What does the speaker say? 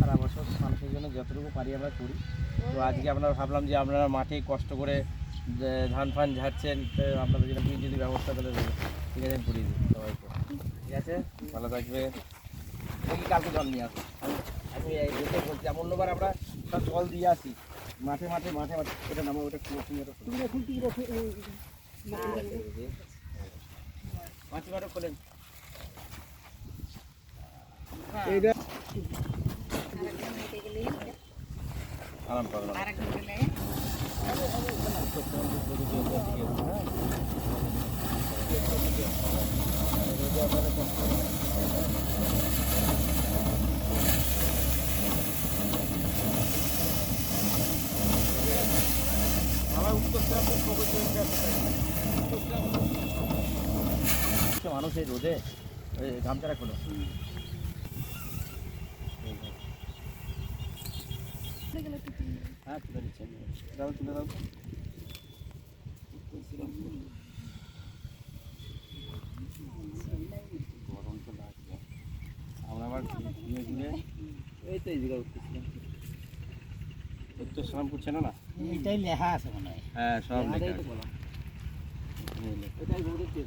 সারা বছর মানুষের জন্য যতটুকু পারি আমরা করি। তো আজকে আপনারা ভাবলাম যে আপনারা মাঠে কষ্ট করে ধান ফান ঝাড়ছেন, তো আপনাদের জন্য যদি ব্যবস্থা তাহলে ঠিক আছে আমি করিয়ে দিই সবাইকে। ঠিক আছে, ভালো থাকবে। দেখি কালকে জল নিয়ে আসো। আমি এই দেখে বলছি অন্যবার আমরা সব জল দিয়ে আসি মাঠে মাঠে মাঠে মাঠে। ওটা নামা ওটা মাছ মাঠে খোলেন এইটা আরাম পাবেন। মানুষ এই রোদে গামছাটা খোলো। হ্যাঁ তুলে দিচ্ছেন, দাও তুলে দাও। গরম তো লাগছে, আমরা আবার ঘুরে ঘুরে এই তো এই জায়গায় উঠতেছিলাম। তো স্নান করছে না, এটাই লেখা আছে মনে হয়। হ্যাঁ সব লেখা আছে। এটাই বলতে